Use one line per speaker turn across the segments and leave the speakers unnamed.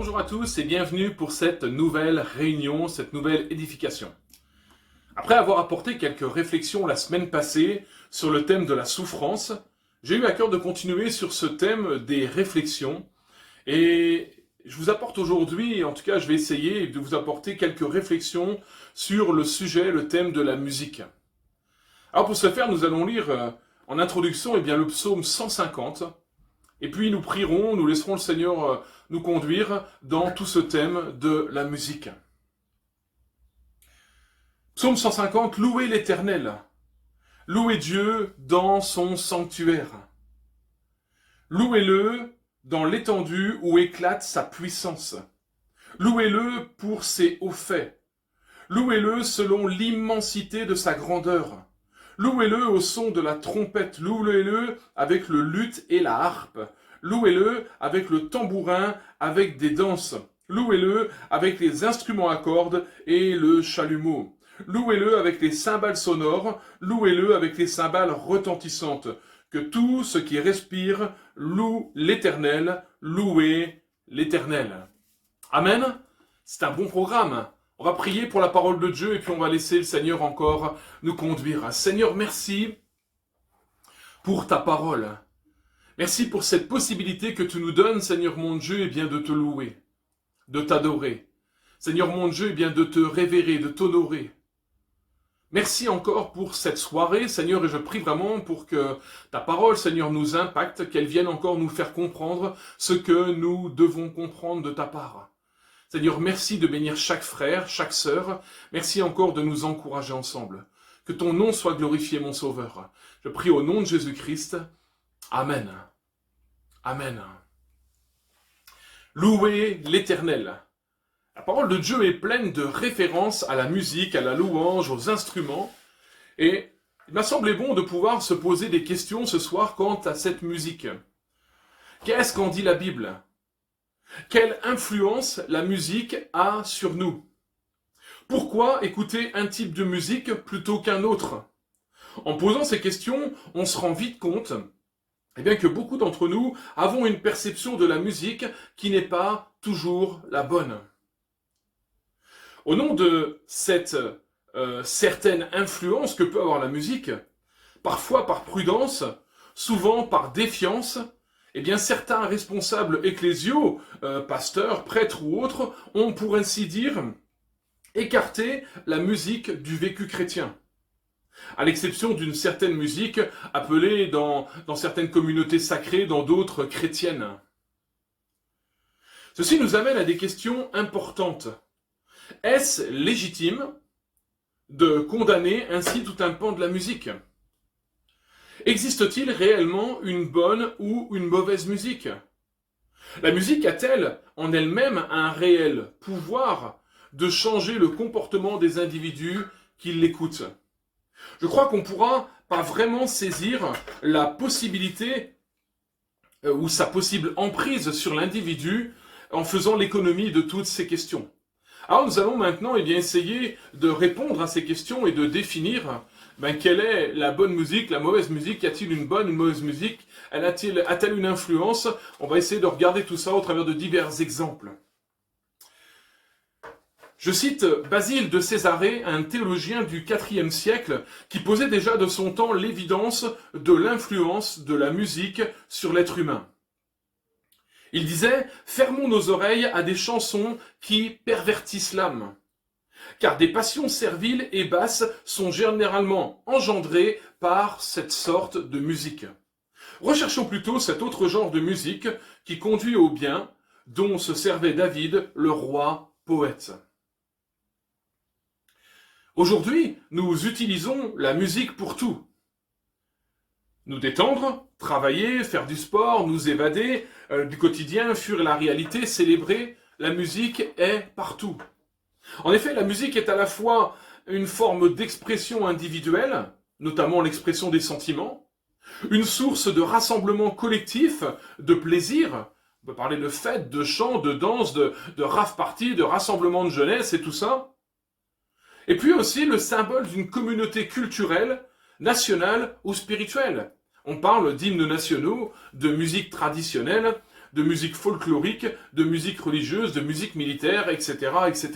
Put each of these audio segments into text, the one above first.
Bonjour à tous et bienvenue pour cette nouvelle réunion, cette nouvelle édification. Après avoir apporté quelques réflexions la semaine passée sur le thème de la souffrance, j'ai eu à cœur de continuer sur ce thème des réflexions et je vous apporte aujourd'hui, en tout cas je vais essayer de vous apporter quelques réflexions sur le sujet, le thème de la musique. Alors pour ce faire, nous allons lire en introduction le psaume 150. Et puis nous prierons, nous laisserons le Seigneur nous conduire dans tout ce thème de la musique. Psaume 150, louez l'Éternel. Louez Dieu dans son sanctuaire. Louez-le dans l'étendue où éclate sa puissance. Louez-le pour ses hauts faits. Louez-le selon l'immensité de sa grandeur. Louez-le au son de la trompette, louez-le avec le luth et la harpe, louez-le avec le tambourin, avec des danses, louez-le avec les instruments à cordes et le chalumeau, louez-le avec les cymbales sonores, louez-le avec les cymbales retentissantes, que tout ce qui respire loue l'Éternel, louez l'Éternel. Amen. C'est un bon programme. On va prier pour la parole de Dieu et puis on va laisser le Seigneur encore nous conduire. Seigneur, merci pour ta parole. Merci pour cette possibilité que tu nous donnes, Seigneur mon Dieu, de te louer, de t'adorer. Seigneur mon Dieu, de te révérer, de t'honorer. Merci encore pour cette soirée, Seigneur, et je prie vraiment pour que ta parole, Seigneur, nous impacte, qu'elle vienne encore nous faire comprendre ce que nous devons comprendre de ta part. Seigneur, merci de bénir chaque frère, chaque sœur. Merci encore de nous encourager ensemble. Que ton nom soit glorifié, mon Sauveur. Je prie au nom de Jésus-Christ. Amen. Amen. Louez l'Éternel. La parole de Dieu est pleine de références à la musique, à la louange, aux instruments. Et il m'a semblé bon de pouvoir se poser des questions ce soir quant à cette musique. Qu'est-ce qu'en dit la Bible ? Quelle influence la musique a sur nous? Pourquoi écouter un type de musique plutôt qu'un autre? En posant ces questions, on se rend vite compte que beaucoup d'entre nous avons une perception de la musique qui n'est pas toujours la bonne. Au nom de cette certaine influence que peut avoir la musique, parfois par prudence, souvent par défiance, certains responsables ecclésiaux, pasteurs, prêtres ou autres, ont pour ainsi dire écarté la musique du vécu chrétien. À l'exception d'une certaine musique appelée dans certaines communautés sacrées, dans d'autres chrétiennes. Ceci nous amène à des questions importantes. Est-ce légitime de condamner ainsi tout un pan de la musique ? Existe-t-il réellement une bonne ou une mauvaise musique? La musique a-t-elle en elle-même un réel pouvoir de changer le comportement des individus qui l'écoutent? Je crois qu'on ne pourra pas vraiment saisir la possibilité ou sa possible emprise sur l'individu en faisant l'économie de toutes ces questions. Alors nous allons maintenant essayer de répondre à ces questions et de définir quelle est la bonne musique, la mauvaise musique, y a-t-il une bonne, une mauvaise musique, a-t-elle une influence? On va essayer de regarder tout ça au travers de divers exemples. Je cite Basile de Césarée, un théologien du IVe siècle, qui posait déjà de son temps l'évidence de l'influence de la musique sur l'être humain. Il disait « Fermons nos oreilles à des chansons qui pervertissent l'âme. Car des passions serviles et basses sont généralement engendrées par cette sorte de musique. Recherchons plutôt cet autre genre de musique qui conduit au bien, dont se servait David, le roi poète. » Aujourd'hui, nous utilisons la musique pour tout. Nous détendre, travailler, faire du sport, nous évader du quotidien, fuir la réalité, célébrer, la musique est partout. En effet, la musique est à la fois une forme d'expression individuelle, notamment l'expression des sentiments, une source de rassemblement collectif, de plaisir, on peut parler de fêtes, de chants, de danses, de rave-parties, de rassemblements de jeunesse et tout ça, et puis aussi le symbole d'une communauté culturelle, nationale ou spirituelle. On parle d'hymnes nationaux, de musique traditionnelle, de musique folklorique, de musique religieuse, de musique militaire, etc., etc.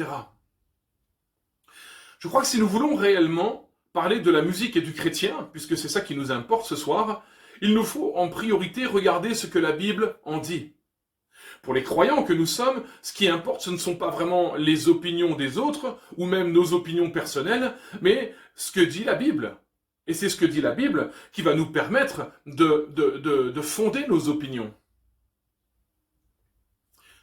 Je crois que si nous voulons réellement parler de la musique et du chrétien, puisque c'est ça qui nous importe ce soir, il nous faut en priorité regarder ce que la Bible en dit. Pour les croyants que nous sommes, ce qui importe, ce ne sont pas vraiment les opinions des autres, ou même nos opinions personnelles, mais ce que dit la Bible. Et c'est ce que dit la Bible qui va nous permettre de fonder nos opinions.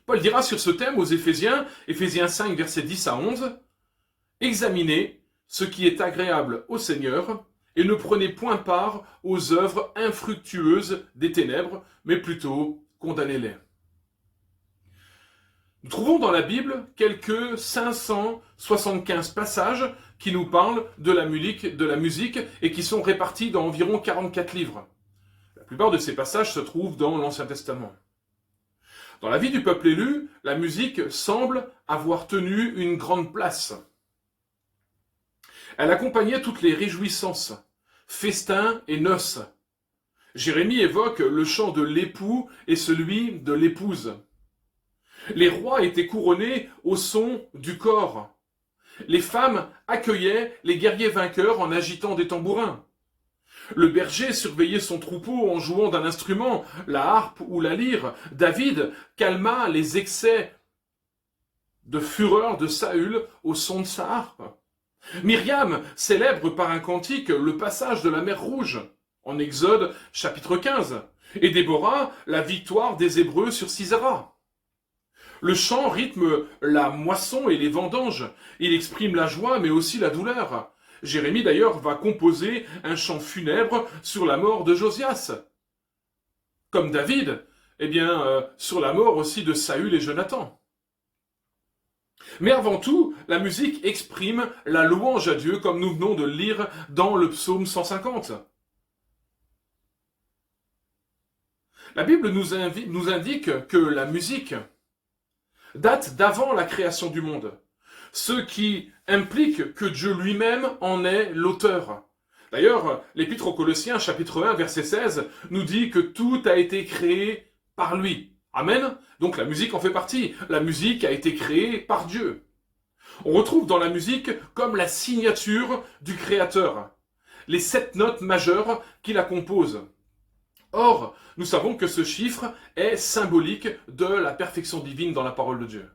Paul dira sur ce thème aux Éphésiens, Éphésiens 5, versets 10 à 11, « Examinez ce qui est agréable au Seigneur, et ne prenez point part aux œuvres infructueuses des ténèbres, mais plutôt condamnez-les. » Nous trouvons dans la Bible quelques 575 passages qui nous parlent de la musique et qui sont répartis dans environ 44 livres. La plupart de ces passages se trouvent dans l'Ancien Testament. Dans la vie du peuple élu, la musique semble avoir tenu une grande place. Elle accompagnait toutes les réjouissances, festins et noces. Jérémie évoque le chant de l'époux et celui de l'épouse. Les rois étaient couronnés au son du cor. Les femmes accueillaient les guerriers vainqueurs en agitant des tambourins. Le berger surveillait son troupeau en jouant d'un instrument, la harpe ou la lyre. David calma les excès de fureur de Saül au son de sa harpe. Myriam célèbre par un cantique le passage de la mer Rouge, en Exode chapitre 15, et Déborah la victoire des Hébreux sur Sisera. Le chant rythme la moisson et les vendanges. Il exprime la joie, mais aussi la douleur. Jérémie, d'ailleurs, va composer un chant funèbre sur la mort de Josias. Comme David, sur la mort aussi de Saül et Jonathan. Mais avant tout, la musique exprime la louange à Dieu, comme nous venons de le lire dans le psaume 150. La Bible nous indique que la musique date d'avant la création du monde, ce qui implique que Dieu lui-même en est l'auteur. D'ailleurs, l'Épître aux Colossiens, chapitre 1, verset 16, nous dit que tout a été créé par lui. Amen. Donc la musique en fait partie. La musique a été créée par Dieu. On retrouve dans la musique comme la signature du Créateur, les 7 notes majeures qui la composent. Or, nous savons que ce chiffre est symbolique de la perfection divine dans la parole de Dieu.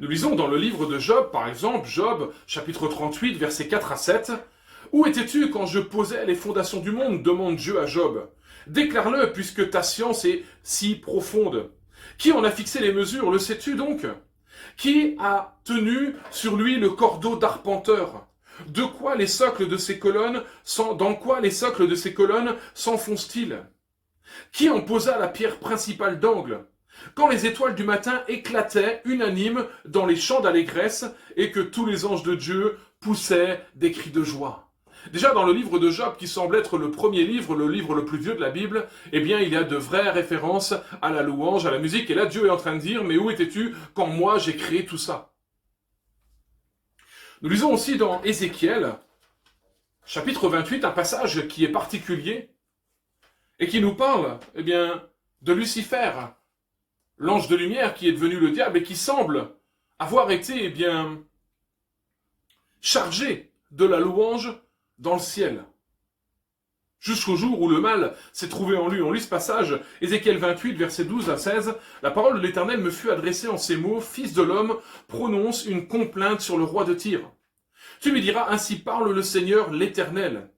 Nous lisons dans le livre de Job, par exemple, Job, chapitre 38, versets 4 à 7, « Où étais-tu quand je posais les fondations du monde ?» demande Dieu à Job. « Déclare-le, puisque ta science est si profonde. Qui en a fixé les mesures, le sais-tu donc? Qui a tenu sur lui le cordeau d'arpenteur ? Dans quoi les socles de ces colonnes s'enfoncent-ils? Qui en posa la pierre principale d'angle? Quand les étoiles du matin éclataient unanimes dans les chants d'allégresse et que tous les anges de Dieu poussaient des cris de joie. Déjà dans le livre de Job, qui semble être le premier livre, le livre le plus vieux de la Bible, il y a de vraies références à la louange, à la musique. Et là, Dieu est en train de dire, mais où étais-tu quand moi j'ai créé tout ça? Nous lisons aussi dans Ézéchiel, chapitre 28, un passage qui est particulier et qui nous parle, de Lucifer, l'ange de lumière qui est devenu le diable et qui semble avoir été, chargé de la louange dans le ciel. Jusqu'au jour où le mal s'est trouvé en lui. On lit ce passage, Ézéchiel 28, versets 12 à 16. La parole de l'Éternel me fut adressée en ces mots, « Fils de l'homme, prononce une complainte sur le roi de Tyr. Tu me diras, ainsi parle le Seigneur l'Éternel.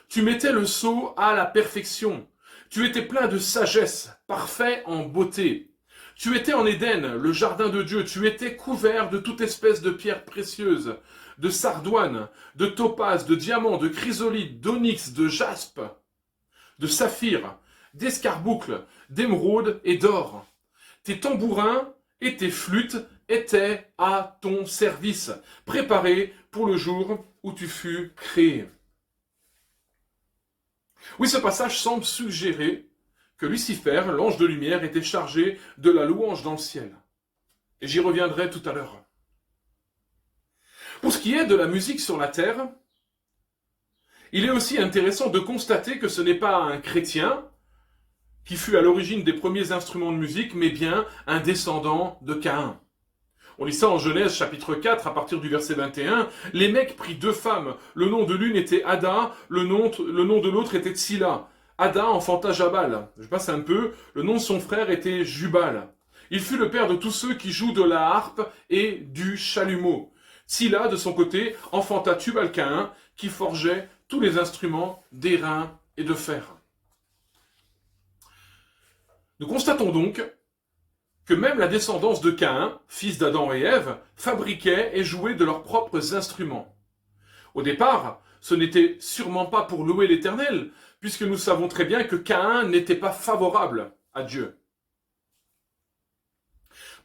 Tu mettais le sceau à la perfection. Tu étais plein de sagesse, parfait en beauté. Tu étais en Éden, le jardin de Dieu. Tu étais couvert de toute espèce de pierres précieuses, de sardoine, de topaze, de diamant, de chrysolite, d'onyx, de jaspe, de saphir, d'escarboucle, d'émeraude et d'or. Tes tambourins et tes flûtes étaient à ton service, préparés pour le jour où tu fus créé. » Oui, ce passage semble suggérer que Lucifer, l'ange de lumière, était chargé de la louange dans le ciel. Et j'y reviendrai tout à l'heure. Pour ce qui est de la musique sur la terre, il est aussi intéressant de constater que ce n'est pas un chrétien qui fut à l'origine des premiers instruments de musique, mais bien un descendant de Caïn. On lit ça en Genèse chapitre 4 à partir du verset 21. Les mecs prirent 2 femmes. Le nom de l'une était Ada, le nom de l'autre était Tsila. Ada enfanta Jabal. Je passe un peu. Le nom de son frère était Jubal. Il fut le père de tous ceux qui jouent de la harpe et du chalumeau. Tsila, de son côté, enfanta Tubal-Caïn, qui forgeait tous les instruments d'airain et de fer. Nous constatons donc que même la descendance de Caïn, fils d'Adam et Ève, fabriquait et jouait de leurs propres instruments. Au départ, ce n'était sûrement pas pour louer l'Éternel, puisque nous savons très bien que Caïn n'était pas favorable à Dieu.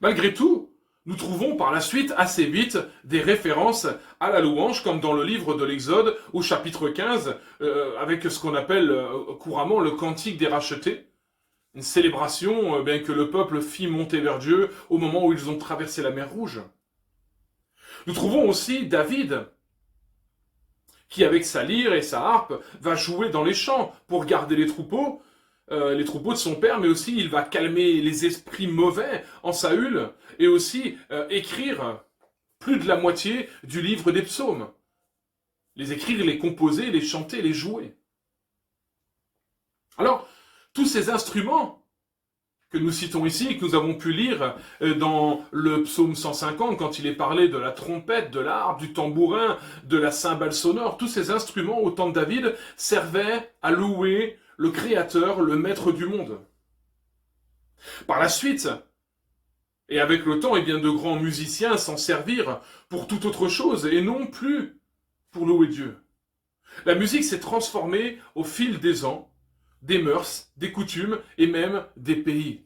Malgré tout, nous trouvons par la suite assez vite des références à la louange, comme dans le livre de l'Exode, au chapitre 15, avec ce qu'on appelle couramment le cantique des rachetés, une célébration que le peuple fit monter vers Dieu au moment où ils ont traversé la mer Rouge. Nous trouvons aussi David, qui avec sa lyre et sa harpe va jouer dans les champs pour garder les troupeaux de son père, mais aussi il va calmer les esprits mauvais en Saül, et aussi écrire plus de la moitié du livre des psaumes. Les écrire, les composer, les chanter, les jouer. Alors, tous ces instruments que nous citons ici, que nous avons pu lire dans le psaume 150, quand il est parlé de la trompette, de l'harpe, du tambourin, de la cymbale sonore, tous ces instruments au temps de David servaient à louer le Créateur, le Maître du monde. Par la suite, et avec le temps, de grands musiciens s'en servirent pour toute autre chose, et non plus pour louer Dieu. La musique s'est transformée au fil des ans, des mœurs, des coutumes et même des pays.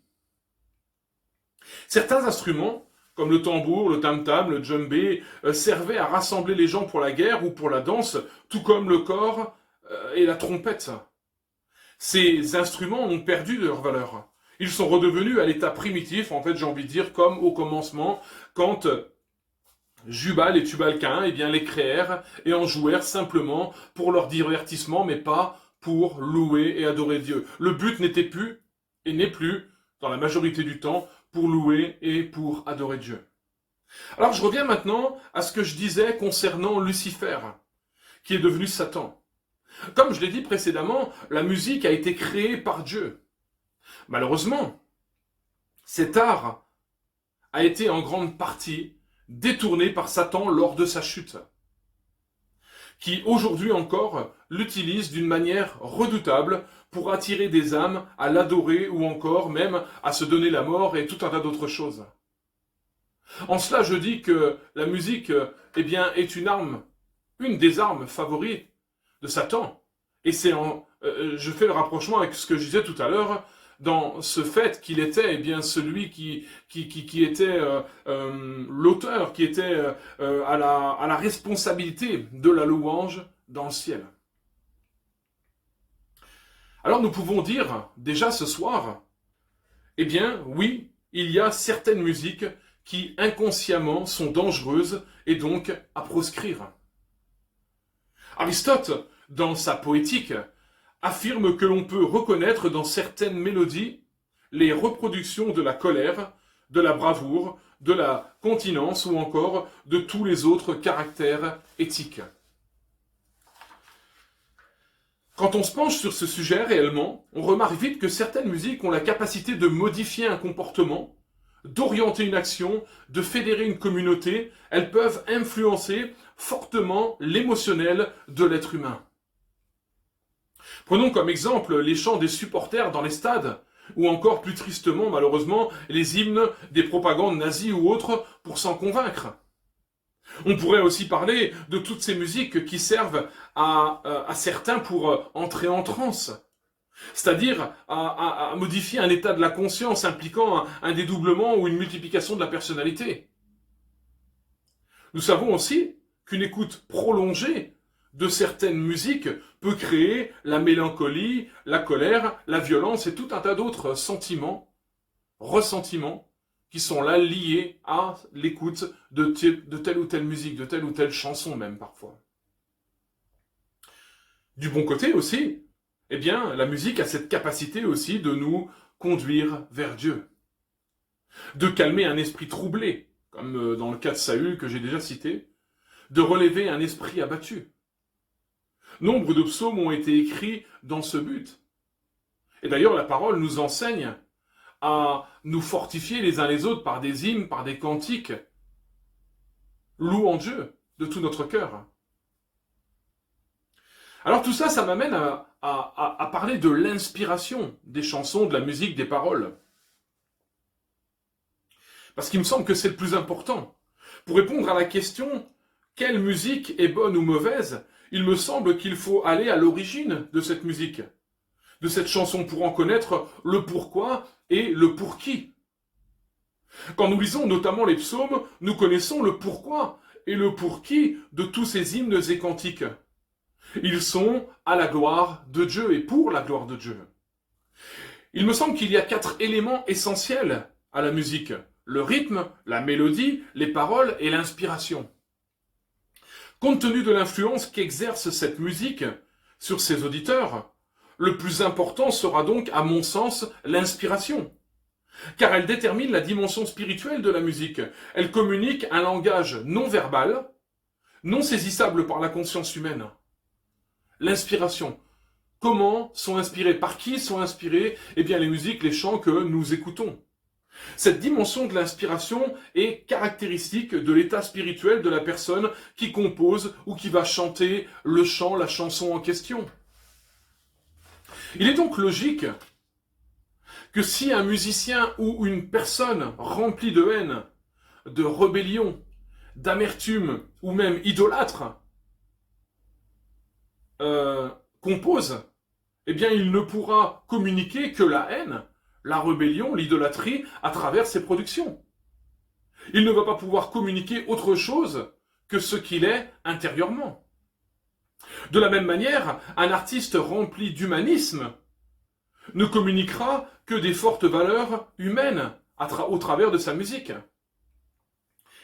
Certains instruments, comme le tambour, le tam-tam, le djembé, servaient à rassembler les gens pour la guerre ou pour la danse, tout comme le cor et la trompette. Ces instruments ont perdu de leur valeur. Ils sont redevenus à l'état primitif, en fait, j'ai envie de dire, comme au commencement, quand Jubal et Tubal-Caïn les créèrent et en jouèrent simplement pour leur divertissement, mais pas pour louer et adorer Dieu. Le but n'était plus, et n'est plus, dans la majorité du temps, pour louer et pour adorer Dieu. Alors je reviens maintenant à ce que je disais concernant Lucifer, qui est devenu Satan. Comme je l'ai dit précédemment, la musique a été créée par Dieu. Malheureusement, cet art a été en grande partie détourné par Satan lors de sa chute, qui aujourd'hui encore l'utilise d'une manière redoutable pour attirer des âmes à l'adorer ou encore même à se donner la mort et tout un tas d'autres choses. En cela, je dis que la musique est une des armes favorites de Satan. Et je fais le rapprochement avec ce que je disais tout à l'heure, dans ce fait qu'il était celui qui était l'auteur, qui était à la responsabilité de la louange dans le ciel. Alors nous pouvons dire déjà ce soir, oui, il y a certaines musiques qui inconsciemment sont dangereuses et donc à proscrire. Aristote, dans sa poétique, affirme que l'on peut reconnaître dans certaines mélodies les reproductions de la colère, de la bravoure, de la continence ou encore de tous les autres caractères éthiques. Quand on se penche sur ce sujet réellement, on remarque vite que certaines musiques ont la capacité de modifier un comportement, d'orienter une action, de fédérer une communauté. Elles peuvent influencer fortement l'émotionnel de l'être humain. Prenons comme exemple les chants des supporters dans les stades, ou encore plus tristement, malheureusement, les hymnes des propagandes nazies ou autres pour s'en convaincre. On pourrait aussi parler de toutes ces musiques qui servent à certains pour entrer en transe, c'est-à-dire à modifier un état de la conscience impliquant un dédoublement ou une multiplication de la personnalité. Nous savons aussi qu'une écoute prolongée de certaines musiques peut créer la mélancolie, la colère, la violence et tout un tas d'autres sentiments, ressentiments, qui sont là liés à l'écoute de telle ou telle musique, de telle ou telle chanson même parfois. Du bon côté aussi, eh bien, la musique a cette capacité aussi de nous conduire vers Dieu, de calmer un esprit troublé, comme dans le cas de Saül que j'ai déjà cité, de relever un esprit abattu. Nombre de psaumes ont été écrits dans ce but. Et d'ailleurs, la parole nous enseigne à nous fortifier les uns les autres par des hymnes, par des cantiques, louant Dieu de tout notre cœur. Alors tout ça, ça m'amène à parler de l'inspiration des chansons, de la musique, des paroles. Parce qu'il me semble que c'est le plus important. Pour répondre à la question « Quelle musique est bonne ou mauvaise ?», il me semble qu'il faut aller à l'origine de cette musique, de cette chanson, pour en connaître le pourquoi et le pour qui. Quand nous lisons notamment les psaumes, nous connaissons le pourquoi et le pour qui de tous ces hymnes et cantiques. Ils sont à la gloire de Dieu et pour la gloire de Dieu. Il me semble qu'il y a 4 éléments essentiels à la musique: le rythme, la mélodie, les paroles et l'inspiration. Compte tenu de l'influence qu'exerce cette musique sur ses auditeurs, le plus important sera donc, à mon sens, l'inspiration. Car elle détermine la dimension spirituelle de la musique. Elle communique un langage non verbal, non saisissable par la conscience humaine. L'inspiration. Comment sont inspirées? Par qui sont inspirées? Eh bien, les musiques, les chants que nous écoutons. Cette dimension de l'inspiration est caractéristique de l'état spirituel de la personne qui compose ou qui va chanter le chant, la chanson en question. Il est donc logique que si un musicien ou une personne remplie de haine, de rébellion, d'amertume ou même idolâtre compose, eh bien il ne pourra communiquer que la haine, la rébellion, l'idolâtrie à travers ses productions. Il ne va pas pouvoir communiquer autre chose que ce qu'il est intérieurement. De la même manière, un artiste rempli d'humanisme ne communiquera que des fortes valeurs humaines au travers de sa musique.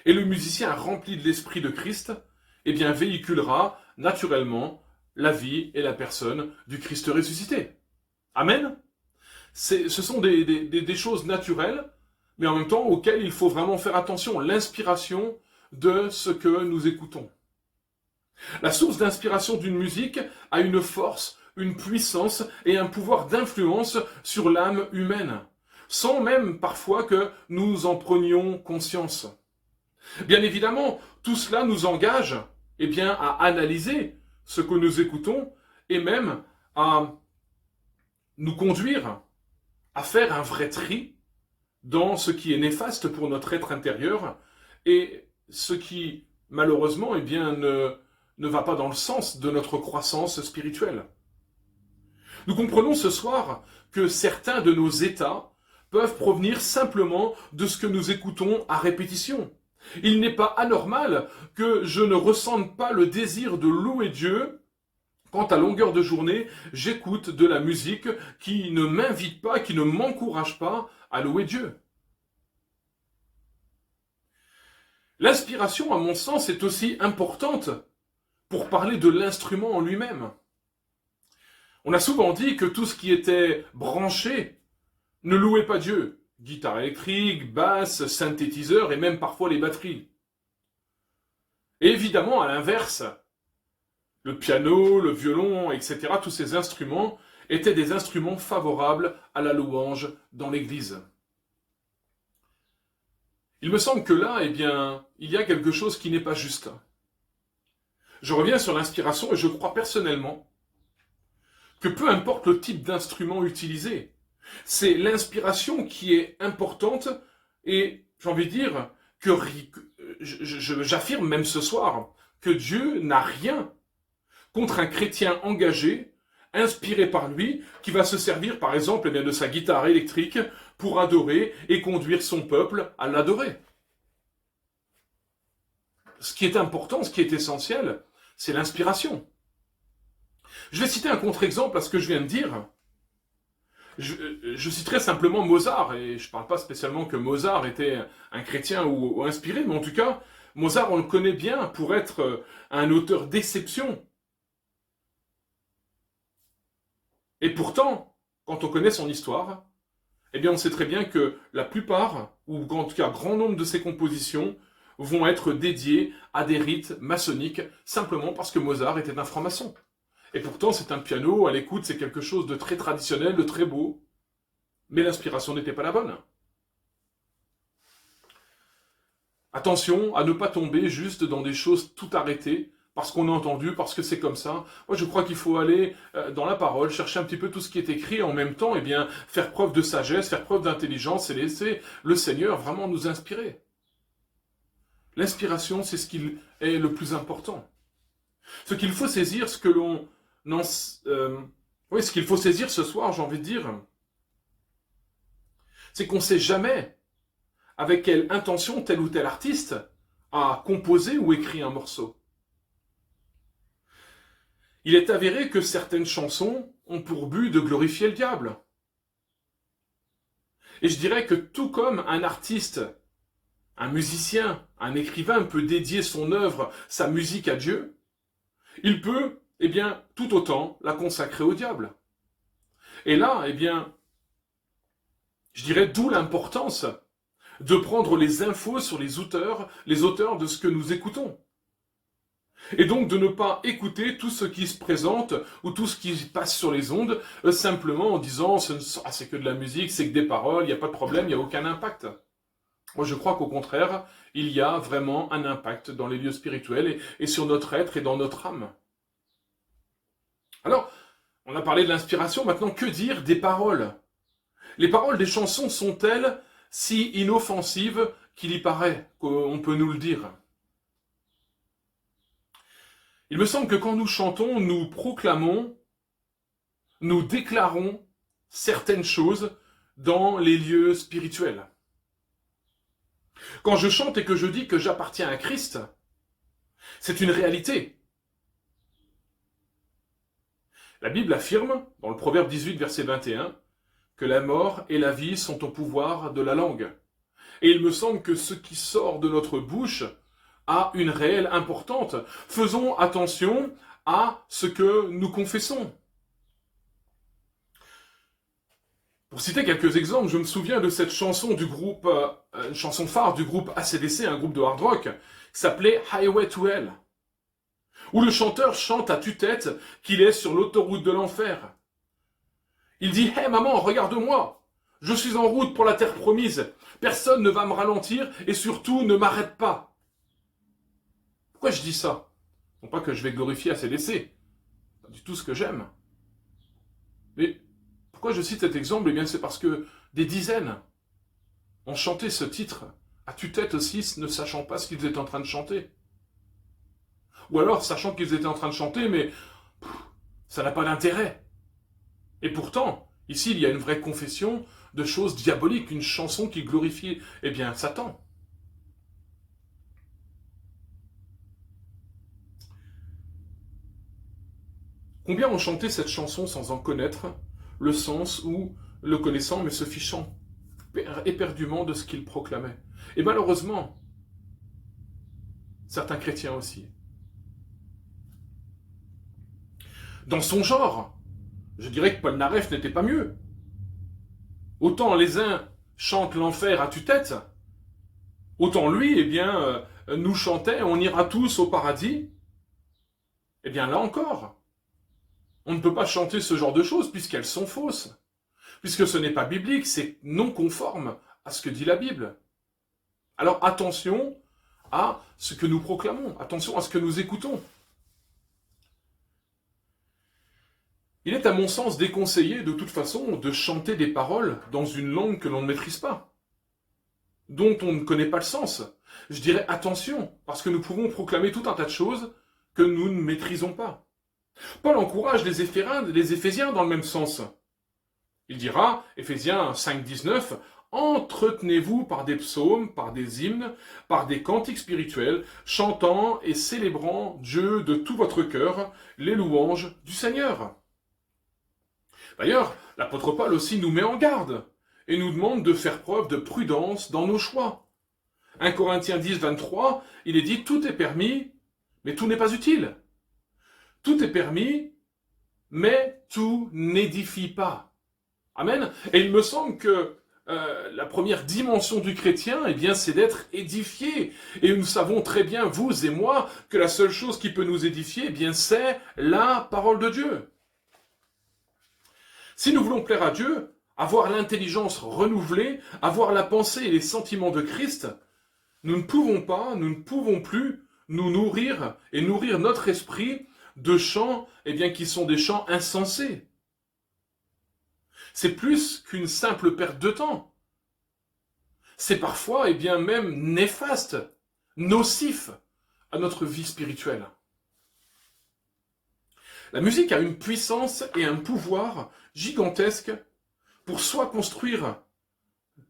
Et le musicien rempli de l'esprit de Christ, eh bien, véhiculera naturellement la vie et la personne du Christ ressuscité. Amen. Ce sont des choses naturelles, mais en même temps auxquelles il faut vraiment faire attention. L'inspiration de ce que nous écoutons. La source d'inspiration d'une musique a une force, une puissance et un pouvoir d'influence sur l'âme humaine, sans même parfois que nous en prenions conscience. Bien évidemment, tout cela nous engage à analyser ce que nous écoutons et même à nous conduire à faire un vrai tri dans ce qui est néfaste pour notre être intérieur et ce qui, malheureusement, ne va pas dans le sens de notre croissance spirituelle. Nous comprenons ce soir que certains de nos états peuvent provenir simplement de ce que nous écoutons à répétition. Il n'est pas anormal que je ne ressente pas le désir de louer Dieu quand à longueur de journée, j'écoute de la musique qui ne m'invite pas, qui ne m'encourage pas à louer Dieu. L'inspiration, à mon sens, est aussi importante pour parler de l'instrument en lui-même. On a souvent dit que tout ce qui était branché ne louait pas Dieu. Guitare électrique, basse, synthétiseur et même parfois les batteries. Et évidemment, à l'inverse, le piano, le violon, etc., tous ces instruments étaient des instruments favorables à la louange dans l'Église. Il me semble que là, il y a quelque chose qui n'est pas juste. Je reviens sur l'inspiration et je crois personnellement que peu importe le type d'instrument utilisé, c'est l'inspiration qui est importante et j'ai envie de dire que j'affirme même ce soir que Dieu n'a rien contre un chrétien engagé, inspiré par lui, qui va se servir par exemple de sa guitare électrique pour adorer et conduire son peuple à l'adorer. Ce qui est important, ce qui est essentiel, c'est l'inspiration. Je vais citer un contre-exemple à ce que je viens de dire. Je citerai simplement Mozart, et je ne parle pas spécialement que Mozart était un chrétien ou inspiré, mais en tout cas, Mozart, on le connaît bien pour être un auteur d'exception. Et pourtant, quand on connaît son histoire, eh bien on sait très bien que la plupart, ou en tout cas un grand nombre de ses compositions, vont être dédiées à des rites maçonniques, simplement parce que Mozart était un franc-maçon. Et pourtant, c'est un piano, à l'écoute, c'est quelque chose de très traditionnel, de très beau, mais l'inspiration n'était pas la bonne. Attention à ne pas tomber juste dans des choses tout arrêtées, parce qu'on a entendu, parce que c'est comme ça. Moi, je crois qu'il faut aller dans la parole, chercher un petit peu tout ce qui est écrit, et en même temps, eh bien, faire preuve de sagesse, faire preuve d'intelligence, et laisser le Seigneur vraiment nous inspirer. L'inspiration, c'est ce qui est le plus important. Ce qu'il faut saisir, ce qu'il faut saisir ce soir, j'ai envie de dire, c'est qu'on ne sait jamais avec quelle intention tel ou tel artiste a composé ou écrit un morceau. Il est avéré que certaines chansons ont pour but de glorifier le diable. Et je dirais que tout comme un artiste, un musicien, un écrivain peut dédier son œuvre, sa musique à Dieu, il peut, eh bien, tout autant la consacrer au diable. Et là, eh bien, je dirais d'où l'importance de prendre les infos sur les auteurs de ce que nous écoutons. Et donc de ne pas écouter tout ce qui se présente ou tout ce qui passe sur les ondes simplement en disant c'est que de la musique, c'est que des paroles, il n'y a pas de problème, il n'y a aucun impact. Moi je crois qu'au contraire, il y a vraiment un impact dans les lieux spirituels et sur notre être et dans notre âme. Alors, on a parlé de l'inspiration, maintenant que dire des paroles? Les paroles des chansons sont-elles si inoffensives qu'il y paraît, qu'on peut nous le dire? Il me semble que quand nous chantons, nous proclamons, nous déclarons certaines choses dans les lieux spirituels. Quand je chante et que je dis que j'appartiens à Christ, c'est une réalité. La Bible affirme, dans le Proverbe 18, verset 21, que la mort et la vie sont au pouvoir de la langue. Et il me semble que ce qui sort de notre bouche a une réelle importance. Faisons attention à ce que nous confessons. Pour citer quelques exemples, je me souviens de cette chanson du groupe, une chanson phare du groupe AC/DC, un groupe de hard rock, qui s'appelait Highway to Hell, où le chanteur chante à tue-tête qu'il est sur l'autoroute de l'enfer. Il dit « Hey maman, regarde-moi, je suis en route pour la terre promise, personne ne va me ralentir et surtout ne m'arrête pas. » Pourquoi je dis ça? Non pas que je vais glorifier AC/DC, pas du tout ce que j'aime. Mais pourquoi je cite cet exemple? Eh bien c'est parce que des dizaines ont chanté ce titre à tue-tête aussi, ne sachant pas ce qu'ils étaient en train de chanter. Ou alors sachant qu'ils étaient en train de chanter, mais ça n'a pas d'intérêt. Et pourtant, ici il y a une vraie confession de choses diaboliques, une chanson qui glorifie, eh bien, Satan. Combien ont chanté cette chanson sans en connaître le sens ou le connaissant mais se fichant éperdument de ce qu'il proclamait? Et malheureusement, certains chrétiens aussi. Dans son genre, je dirais que Paul Naref n'était pas mieux. Autant les uns chantent l'enfer à tue-tête, autant lui, eh bien, nous chantait « On ira tous au paradis ». Eh bien là encore, on ne peut pas chanter ce genre de choses puisqu'elles sont fausses. Puisque ce n'est pas biblique, c'est non conforme à ce que dit la Bible. Alors attention à ce que nous proclamons, attention à ce que nous écoutons. Il est à mon sens déconseillé de toute façon de chanter des paroles dans une langue que l'on ne maîtrise pas, dont on ne connaît pas le sens. Je dirais attention, parce que nous pouvons proclamer tout un tas de choses que nous ne maîtrisons pas. Paul encourage les Éphésiens dans le même sens. Il dira, Éphésiens 5, 19, « Entretenez-vous par des psaumes, par des hymnes, par des cantiques spirituels, chantant et célébrant Dieu de tout votre cœur, les louanges du Seigneur. » D'ailleurs, l'apôtre Paul aussi nous met en garde et nous demande de faire preuve de prudence dans nos choix. 1 Corinthiens 10, 23, il est dit « Tout est permis, mais tout n'est pas utile. Tout est permis, mais tout n'édifie pas. Amen. Et il me semble que la première dimension du chrétien, eh bien, c'est d'être édifié. Et nous savons très bien, vous et moi, que la seule chose qui peut nous édifier, eh bien, c'est la parole de Dieu. Si nous voulons plaire à Dieu, avoir l'intelligence renouvelée, avoir la pensée et les sentiments de Christ, nous ne pouvons plus nous nourrir et nourrir notre esprit de chants, eh bien, qui sont des chants insensés. C'est plus qu'une simple perte de temps. C'est parfois, eh bien, même néfaste, nocif à notre vie spirituelle. La musique a une puissance et un pouvoir gigantesques pour soit construire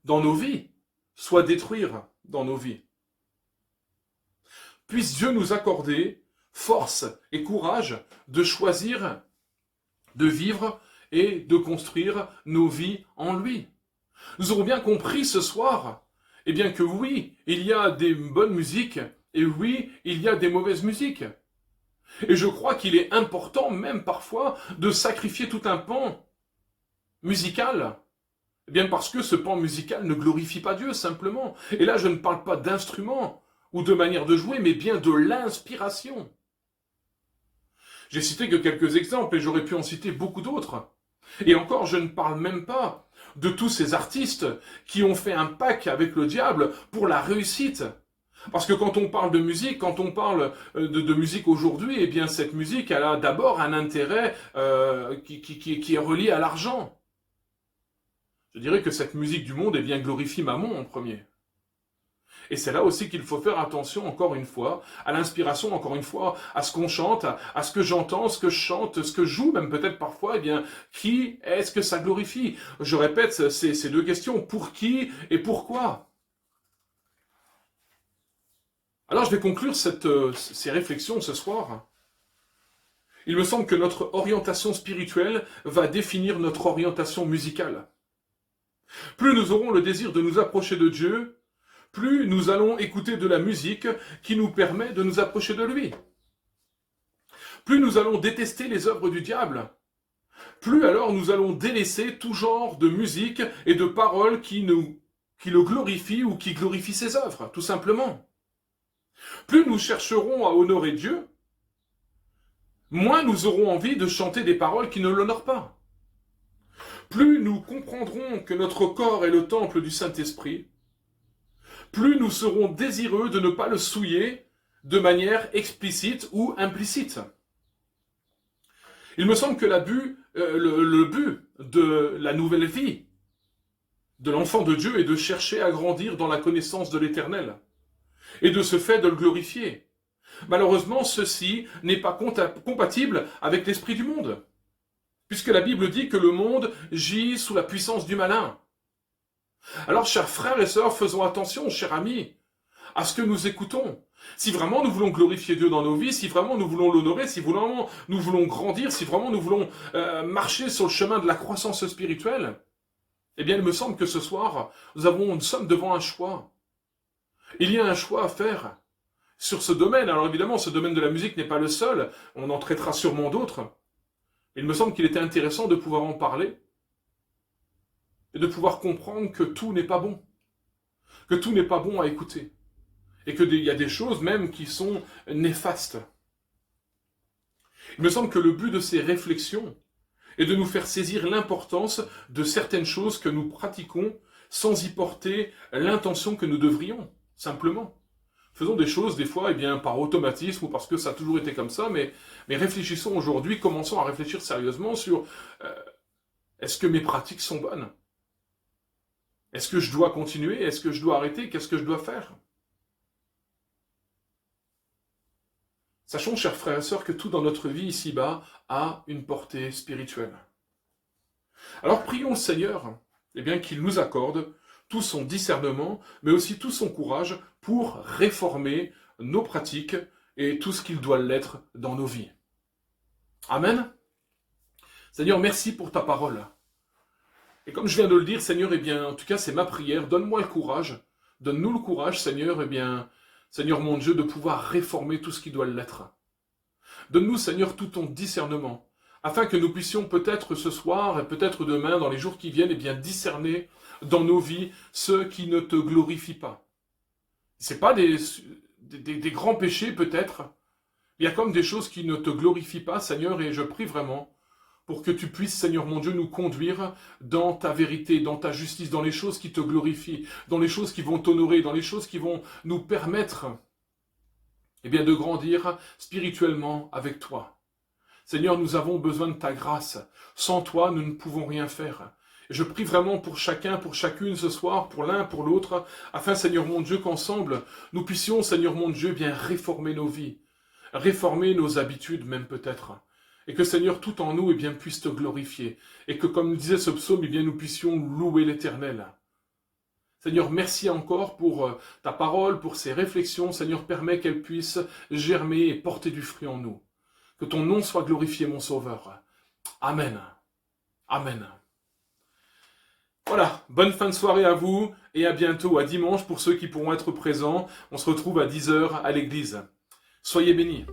dans nos vies, soit détruire dans nos vies. Puisse Dieu nous accorder force et courage de choisir, de vivre et de construire nos vies en lui. Nous aurons bien compris ce soir, eh bien que oui, il y a des bonnes musiques et oui, il y a des mauvaises musiques. Et je crois qu'il est important, même parfois, de sacrifier tout un pan musical. Eh bien parce que ce pan musical ne glorifie pas Dieu, simplement. Et là, je ne parle pas d'instruments ou de manière de jouer, mais bien de l'inspiration. J'ai cité que quelques exemples et j'aurais pu en citer beaucoup d'autres. Et encore, je ne parle même pas de tous ces artistes qui ont fait un pacte avec le diable pour la réussite. Parce que quand on parle de musique, quand on parle de musique aujourd'hui, eh bien cette musique, elle a d'abord un intérêt qui est relié à l'argent. Je dirais que cette musique du monde, eh bien, glorifie Mammon en premier. Et c'est là aussi qu'il faut faire attention, encore une fois, à l'inspiration, encore une fois, à ce qu'on chante, à ce que j'entends, ce que je chante, ce que je joue, même peut-être parfois, eh bien, qui est-ce que ça glorifie? Je répète ces deux questions, pour qui et pourquoi? Alors je vais conclure ces réflexions ce soir. Il me semble que notre orientation spirituelle va définir notre orientation musicale. Plus nous aurons le désir de nous approcher de Dieu, plus nous allons écouter de la musique qui nous permet de nous approcher de lui. Plus nous allons détester les œuvres du diable, plus alors nous allons délaisser tout genre de musique et de paroles qui le glorifient ou qui glorifient ses œuvres, tout simplement. Plus nous chercherons à honorer Dieu, moins nous aurons envie de chanter des paroles qui ne l'honorent pas. Plus nous comprendrons que notre corps est le temple du Saint-Esprit, plus nous serons désireux de ne pas le souiller de manière explicite ou implicite. Il me semble que le but de la nouvelle vie, de l'enfant de Dieu, est de chercher à grandir dans la connaissance de l'Éternel, et de ce fait de le glorifier. Malheureusement, ceci n'est pas compatible avec l'esprit du monde, puisque la Bible dit que le monde gît sous la puissance du malin. Alors, chers frères et sœurs, faisons attention, chers amis, à ce que nous écoutons. Si vraiment nous voulons glorifier Dieu dans nos vies, si vraiment nous voulons l'honorer, si vraiment nous voulons grandir, si vraiment nous voulons marcher sur le chemin de la croissance spirituelle, eh bien, il me semble que ce soir, nous sommes devant un choix. Il y a un choix à faire sur ce domaine. Alors évidemment, ce domaine de la musique n'est pas le seul, on en traitera sûrement d'autres. Il me semble qu'il était intéressant de pouvoir en parler et de pouvoir comprendre que tout n'est pas bon, que tout n'est pas bon à écouter, et qu'il y a des choses même qui sont néfastes. Il me semble que le but de ces réflexions est de nous faire saisir l'importance de certaines choses que nous pratiquons sans y porter l'intention que nous devrions, simplement. Faisons des choses, des fois, eh bien, par automatisme ou parce que ça a toujours été comme ça, mais réfléchissons aujourd'hui, commençons à réfléchir sérieusement sur est-ce que mes pratiques sont bonnes? Est-ce que je dois continuer? Est-ce que je dois arrêter? Qu'est-ce que je dois faire? Sachons, chers frères et sœurs, que tout dans notre vie ici-bas a une portée spirituelle. Alors prions le Seigneur, eh bien, qu'il nous accorde tout son discernement, mais aussi tout son courage pour réformer nos pratiques et tout ce qu'il doit l'être dans nos vies. Amen. Seigneur, merci pour ta parole. Et comme je viens de le dire, Seigneur, eh bien, en tout cas, c'est ma prière. Donne-moi le courage. Donne-nous le courage, Seigneur, eh bien, Seigneur mon Dieu, de pouvoir réformer tout ce qui doit l'être. Donne-nous, Seigneur, tout ton discernement,
afin que nous puissions peut-être ce soir et peut-être demain, dans les jours qui viennent, eh bien discerner dans nos vies ceux qui ne te glorifient pas. Ce n'est pas des grands péchés peut-être, il y a comme des choses qui ne te glorifient pas, Seigneur, et je prie vraiment pour que tu puisses, Seigneur mon Dieu, nous conduire dans ta vérité, dans ta justice, dans les choses qui te glorifient, dans les choses qui vont t'honorer, dans les choses qui vont nous permettre eh bien, de grandir spirituellement avec toi. Seigneur, nous avons besoin de ta grâce. Sans toi, nous ne pouvons rien faire. Et je prie vraiment pour chacun, pour chacune ce soir, pour l'un, pour l'autre, afin, Seigneur mon Dieu, qu'ensemble, nous puissions, Seigneur mon Dieu, bien réformer nos vies, réformer nos habitudes même peut-être. Et que, Seigneur, tout en nous, eh bien, puisse te glorifier. Et que, comme disait ce psaume, eh bien, nous puissions louer l'Éternel. Seigneur, merci encore pour ta parole, pour ces réflexions. Seigneur, permets qu'elles puissent germer et porter du fruit en nous. Que ton nom soit glorifié, mon Sauveur. Amen. Amen. Voilà, bonne fin de soirée à vous et à bientôt, à dimanche pour ceux qui pourront être présents. On se retrouve à 10h à l'église. Soyez bénis.